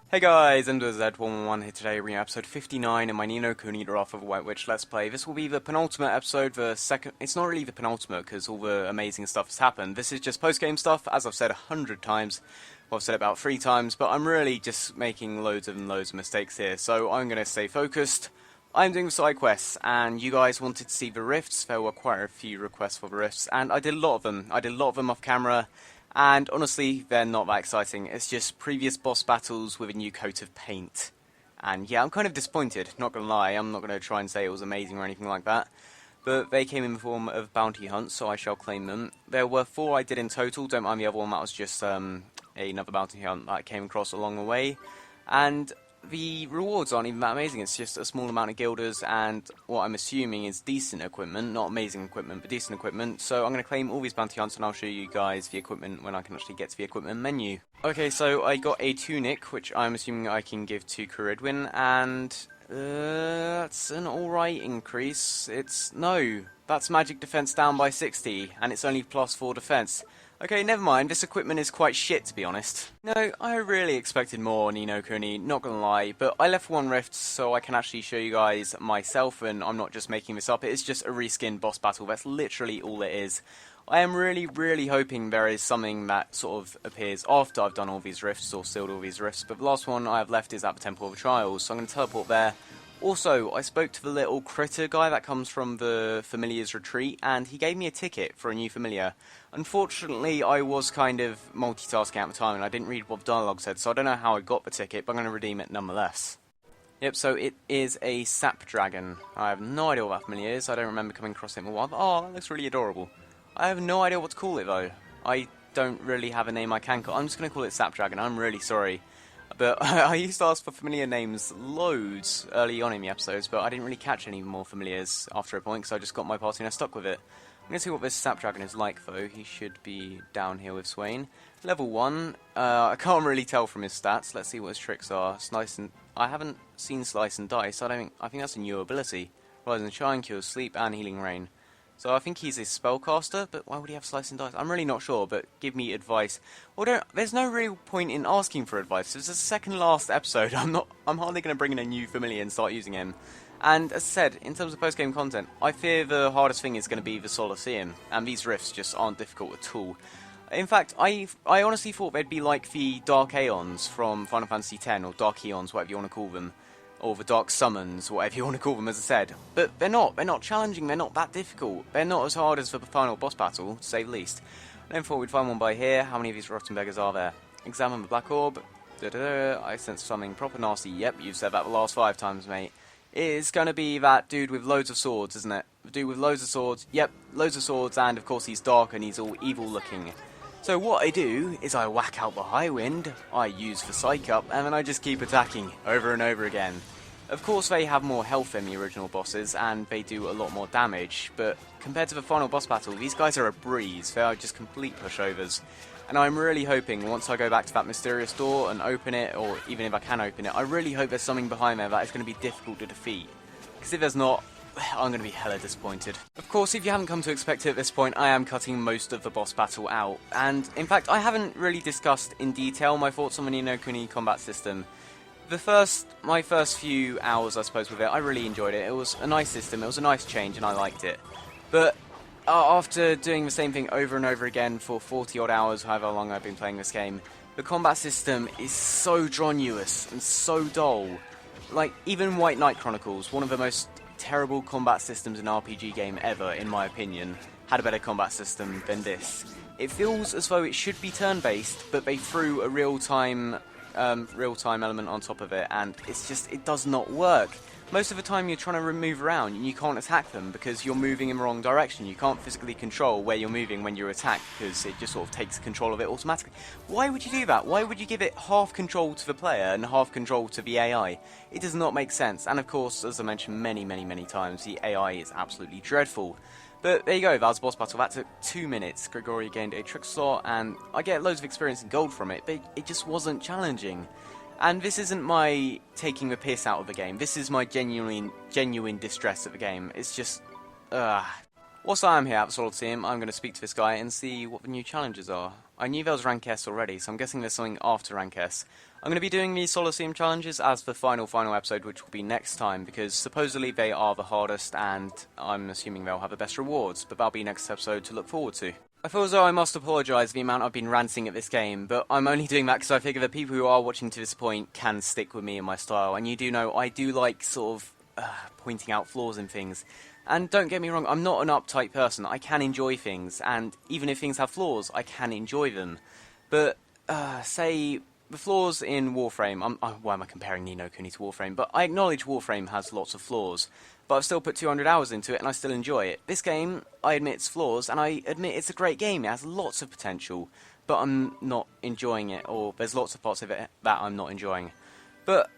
Hey guys, Z111 here today, bringing episode 59 in my No Kuni Wrath of a White Witch Let's Play. This will be the penultimate episode, the second... It's not really the penultimate, because all the amazing stuff has happened. This is just post-game stuff, as I've said 100 times. Well, I've said it about 3 times, but I'm really just making loads of mistakes here, so I'm going to stay focused. I'm doing the side quests, and you guys wanted to see the rifts. There were quite a few requests for the rifts, and I did a lot of them. I did a lot of them off camera. And honestly, they're not that exciting. It's just previous boss battles with a new coat of paint. And yeah, I'm kind of disappointed, not gonna lie. I'm not gonna try and say it was amazing or anything like that. But they came in the form of bounty hunts, so I shall claim them. There were 4 I did in total. Don't mind the other one, that was just another bounty hunt that I came across along the way. And the rewards aren't even that amazing. It's just a small amount of guilders and what I'm assuming is decent equipment. Not amazing equipment, but decent equipment. So I'm going to claim all these bounty hunts and I'll show you guys the equipment when I can actually get to the equipment menu. Okay, so I got a tunic, which I'm assuming I can give to Caridwin, and that's an alright increase. That's magic defense down by 60, and it's only plus 4 defense. Okay, never mind, this equipment is quite shit, to be honest. No, I really expected more Ni no Kuni, not gonna lie, but I left 1 rift so I can actually show you guys myself, and I'm not just making this up, it is just a reskinned boss battle, that's literally all it is. I am really hoping there is something that sort of appears after I've done all these rifts, or sealed all these rifts, but the last one I have left is at the Temple of the Trials, so I'm going to teleport there. Also, I spoke to the little critter guy that comes from the Familiar's Retreat, and he gave me a ticket for a new familiar. Unfortunately, I was kind of multitasking at the time, and I didn't read what the dialogue said, so I don't know how I got the ticket, but I'm going to redeem it nonetheless. Yep, so it is a sap dragon. I have no idea what that familiar is. I don't remember coming across it in a while. Oh, that looks really adorable. I have no idea what to call it, though. I don't really have a name I can call. I'm just going to call it sap dragon. I'm really sorry. But I used to ask for familiar names loads early on in the episodes, but I didn't really catch any more familiars after a point, because I just got my party and I stuck with it. I'm going to see what this Sapdragon is like, though. He should be down here with Swain. Level 1. I can't really tell from his stats. Let's see what his tricks are. Slice and... I haven't seen Slice and Dice. I think that's a new ability. Rise and Shine, Cures Sleep, and Healing Rain. So I think he's a spellcaster, but why would he have Slice and Dice? I'm really not sure, but give me advice. There's no real point in asking for advice. It's the second last episode. I'm hardly going to bring in a new familiar and start using him. And as I said, in terms of post-game content, I fear the hardest thing is going to be the Soloseum, and these rifts just aren't difficult at all. In fact, I honestly thought they'd be like the Dark Aeons from Final Fantasy X, or Dark Eons, whatever you want to call them. Or the Dark Summons, whatever you want to call them, as I said. But they're not challenging, they're not that difficult. They're not as hard as the final boss battle, to say the least. I never thought we'd find one by here. How many of these rotten beggars are there? Examine the Black Orb. I sense something proper nasty. Yep, you've said that the last 5 times, mate. It is going to be that dude with loads of swords, isn't it? The dude with loads of swords. Yep, loads of swords, and of course he's dark and he's all evil looking. So what I do is I whack out the High Wind, I use the Psych Up, and then I just keep attacking over and over again. Of course they have more health than the original bosses, and they do a lot more damage, but compared to the final boss battle, these guys are a breeze. They are just complete pushovers. And I'm really hoping, once I go back to that mysterious door and open it, or even if I can open it, I really hope there's something behind there that is going to be difficult to defeat. Because if there's not, I'm going to be hella disappointed. Of course, if you haven't come to expect it at this point, I am cutting most of the boss battle out. And, in fact, I haven't really discussed in detail my thoughts on the Ni no Kuni combat system. My first few hours, I suppose, with it, I really enjoyed it. It was a nice system, it was a nice change, and I liked it. But after doing the same thing over and over again for 40 odd hours, however long I've been playing this game, the combat system is so strenuous and so dull. Like, even White Knight Chronicles, one of the most terrible combat systems in an RPG game ever, in my opinion, had a better combat system than this. It feels as though it should be turn-based, but they threw a real-time element on top of it, and it does not work. Most of the time you're trying to move around and you can't attack them because you're moving in the wrong direction. You can't physically control where you're moving when you attack because it just sort of takes control of it automatically. Why would you do that? Why would you give it half control to the player and half control to the AI? It does not make sense. And of course, as I mentioned many times, the AI is absolutely dreadful. But there you go, that was boss battle. That took 2 minutes. Grigori gained a trick slot, and I get loads of experience and gold from it, but it just wasn't challenging. And this isn't my taking the piss out of the game. This is my genuine distress at the game. It's just, Whilst I am here at the Soloseum, I'm going to speak to this guy and see what the new challenges are. I knew there was rank S already, so I'm guessing there's something after rank S. I'm going to be doing these Soloseum challenges as the final episode, which will be next time, because supposedly they are the hardest, and I'm assuming they'll have the best rewards, but that'll be next episode to look forward to. I feel as though I must apologise for the amount I've been ranting at this game, but I'm only doing that because I figure the people who are watching to this point can stick with me and my style, and you do know I do like sort of pointing out flaws in things. And don't get me wrong, I'm not an uptight person. I can enjoy things, and even if things have flaws, I can enjoy them. But, say, the flaws in Warframe, why am I comparing Ni no Kuni to Warframe? But I acknowledge Warframe has lots of flaws, but I've still put 200 hours into it and I still enjoy it. This game, I admit its flaws, and I admit it's a great game. It has lots of potential, but I'm not enjoying it, or there's lots of parts of it that I'm not enjoying. But,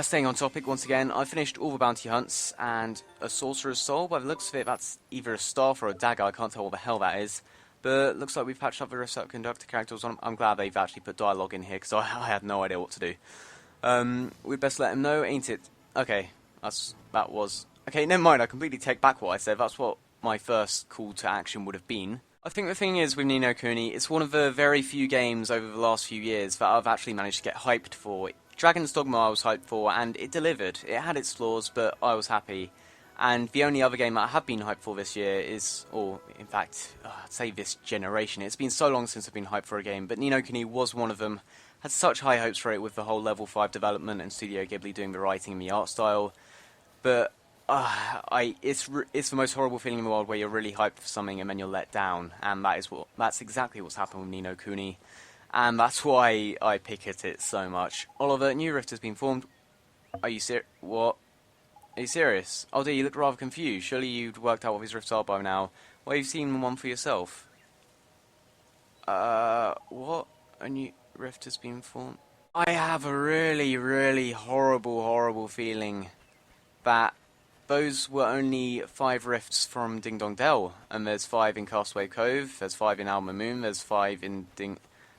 staying on topic once again, I finished all the bounty hunts, and a Sorcerer's Soul, by the looks of it, that's either a staff or a dagger, I can't tell what the hell that is. But looks like we've patched up the Reset Conductor characters on. I'm glad they've actually put dialogue in here, because I had no idea what to do. We'd best let him know, ain't it? Okay, that was... Okay, never mind, I completely take back what I said. That's what my first call to action would have been. I think the thing is with Ni no Kuni, it's one of the very few games over the last few years that I've actually managed to get hyped for. Dragon's Dogma I was hyped for, and it delivered. It had its flaws, but I was happy. And the only other game that I have been hyped for this year is, or in fact, I'd say this generation. It's been so long since I've been hyped for a game, but Ni no Kuni was one of them. Had such high hopes for it with the whole level 5 development and Studio Ghibli doing the writing and the art style. But it's the most horrible feeling in the world where you're really hyped for something and then you're let down. And that's exactly what's happened with Ni no Kuni. And that's why I pick at it so much. Oliver, new rift has been formed. Are you serious? What? Are you serious? Oh dear, you look rather confused. Surely you'd worked out what these rifts are by now. Well, you've seen one for yourself. What? A new rift has been formed? I have a really, really horrible feeling that those were only 5 rifts from Ding Dong Dell. And there's 5 in Castaway Cove, there's 5 in Alma Moon, there's 5 in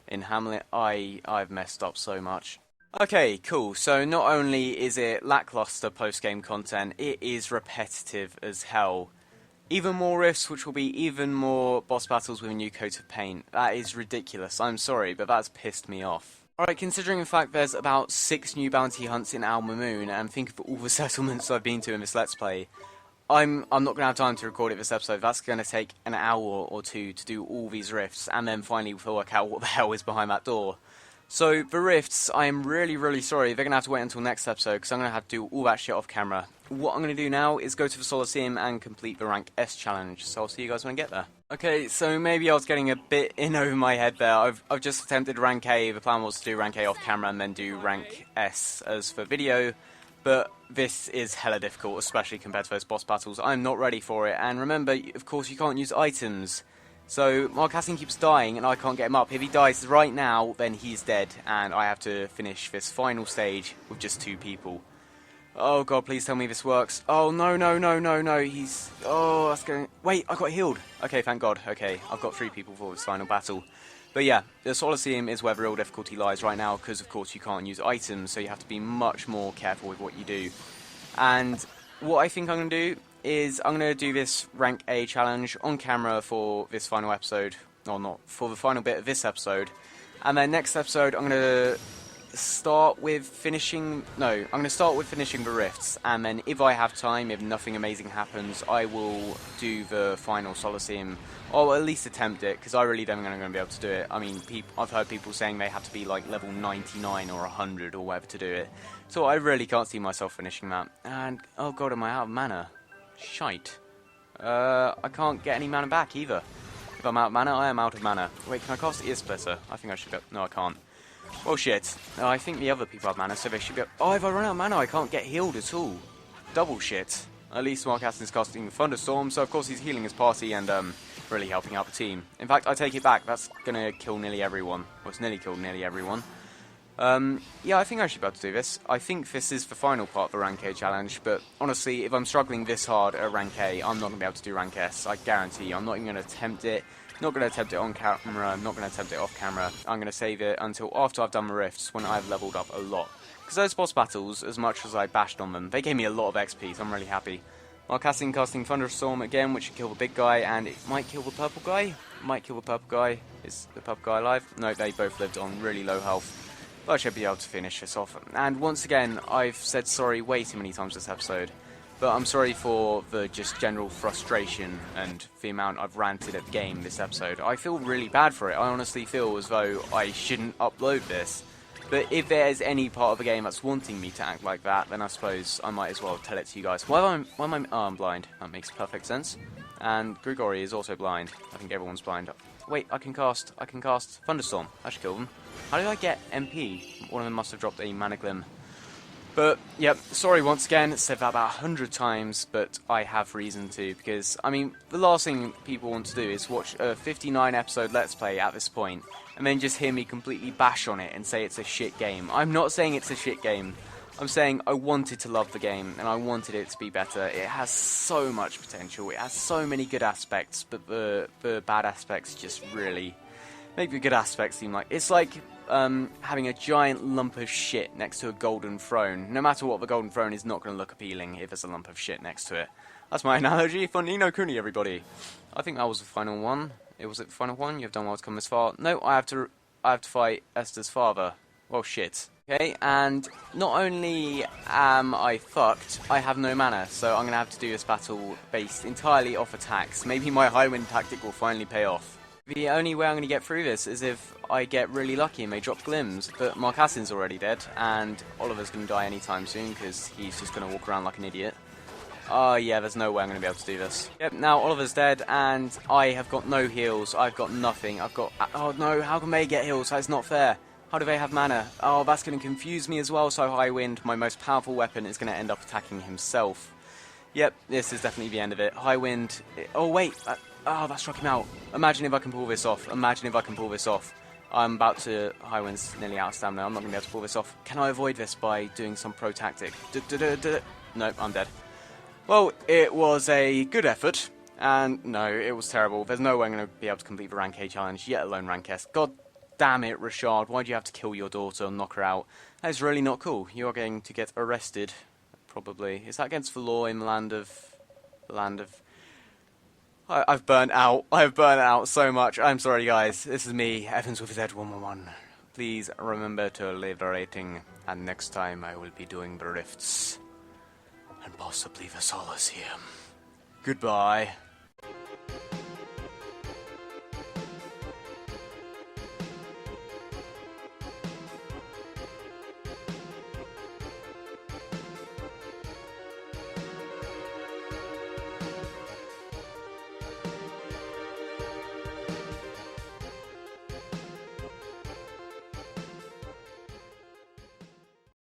Hamlet. I've messed up so much. Okay, cool. So not only is it lackluster post-game content, it is repetitive as hell. Even more rifts, which will be even more boss battles with a new coat of paint. That is ridiculous. I'm sorry, but that's pissed me off. Alright, considering the fact there's about 6 new bounty hunts in Alma Moon, and think of all the settlements I've been to in this Let's Play, I'm not going to have time to record it this episode. That's going to take an hour or two to do all these rifts, and then finally we'll work out what the hell is behind that door. So, the rifts, I am really sorry. They're going to have to wait until next episode, because I'm going to have to do all that shit off camera. What I'm going to do now is go to the Soloseum and complete the rank S challenge, so I'll see you guys when I get there. Okay, so maybe I was getting a bit in over my head there. I've just attempted rank A. The plan was to do rank A off camera and then do rank S as for video. But this is hella difficult, especially compared to those boss battles. I'm not ready for it, and remember, of course, you can't use items. So, Mark Hassan keeps dying, and I can't get him up. If he dies right now, then he's dead, and I have to finish this final stage with just 2 people. Oh god, please tell me this works. Oh, no, he's... Oh, that's going... Wait, I got healed. Okay, thank god. Okay, I've got 3 people for this final battle. But yeah, the Soloseum is where the real difficulty lies right now, because of course you can't use items, so you have to be much more careful with what you do. And what I think I'm going to do is I'm going to do this rank A challenge on camera for this final episode, or not, for the final bit of this episode. And then next episode I'm going to start with finishing the rifts, and then if I have time, if nothing amazing happens, I will do the final Soloseum, or at least attempt it, because I really don't think I'm going to be able to do it. I mean, I've heard people saying they have to be like level 99 or 100 or whatever to do it, so I really can't see myself finishing that. And, oh god, am I out of mana? Shite. I can't get any mana back either. If I'm out of mana, I am out of mana. Wait, can I cast Ear Splitter? I think I should go. No, I can't. Well, shit. I think the other people have mana, so they should be... Oh, if I run out of mana, I can't get healed at all. Double shit. At least Mark Hassan's casting Thunderstorm, so of course he's healing his party and really helping out the team. In fact, I take it back. That's gonna kill nearly everyone. Well, it's nearly killed nearly everyone. Yeah, I think I should be able to do this. I think this is the final part of the Rank A challenge, but honestly, if I'm struggling this hard at Rank A, I'm not going to be able to do Rank S. I guarantee you. I'm not even going to attempt it. Not going to attempt it on camera. I'm not going to attempt it off camera. I'm going to save it until after I've done the rifts, when I've leveled up a lot. Because those boss battles, as much as I bashed on them, they gave me a lot of XP, so I'm really happy. Mark Hassan casting Thunderstorm again, which should kill the big guy, and it might kill the purple guy. Is the purple guy alive? No, they both lived on really low health. but I should be able to finish this off. And once again, I've said sorry way too many times this episode, but I'm sorry for the just general frustration and the amount I've ranted at the game this episode. I feel really bad for it. I honestly feel as though I shouldn't upload this. But if there's any part of the game that's wanting me to act like that, then I suppose I might as well tell it to you guys. Why am I... Oh, I'm blind. That makes perfect sense. And Grigori is also blind. I think everyone's blind. Wait, I can cast Thunderstorm. I should kill them. How did I get MP? One of them must have dropped a Mana Glim. But, yep, sorry once again, said that about 100 times, but I have reason to, because, I mean, the last thing people want to do is watch a 59 episode Let's Play at this point, and then just hear me completely bash on it and say it's a shit game. I'm not saying it's a shit game. I'm saying I wanted to love the game, and I wanted it to be better. It has so much potential, it has so many good aspects, but the bad aspects just really make the good aspects seem like... It's like having a giant lump of shit next to a golden throne. No matter what, the golden throne is not going to look appealing if there's a lump of shit next to it. That's my analogy for No Kuni, everybody. I think that was the final one. Was it the final one? You've done well to come this far. No, I have to fight Esther's father. Well, shit. Okay, and not only am I fucked, I have no mana, so I'm going to have to do this battle based entirely off attacks. Maybe my high wind tactic will finally pay off. The only way I'm going to get through this is if I get really lucky and they drop glims, but Marcassin's already dead, and Oliver's going to die anytime soon, because he's just going to walk around like an idiot. Oh yeah, there's no way I'm going to be able to do this. Yep, now Oliver's dead, and I have got no heals, I've got nothing, oh no, how can they get heals? That's not fair. How do they have mana? Oh, that's going to confuse me as well, so High Wind, my most powerful weapon, is going to end up attacking himself. Yep, this is definitely the end of it. High Wind, oh wait, oh, that struck him out. Imagine if I can pull this off. Imagine if I can pull this off. I'm about to... High Wind's nearly out of stamina. I'm not going to be able to pull this off. Can I avoid this by doing some pro tactic? Nope, I'm dead. Well, it was a good effort. And no, it was terrible. There's no way I'm going to be able to complete the Rank A challenge, yet alone Rank S. God damn it, Rashad. Why'd you have to kill your daughter and knock her out? That is really not cool. You are going to get arrested. Probably. Is that against the law in the land of... I've burnt out. I've burnt out so much. I'm sorry, guys. This is me, Evans with Z111. Please remember to leave a rating, and next time I will be doing the rifts. And possibly the Solace here. Goodbye.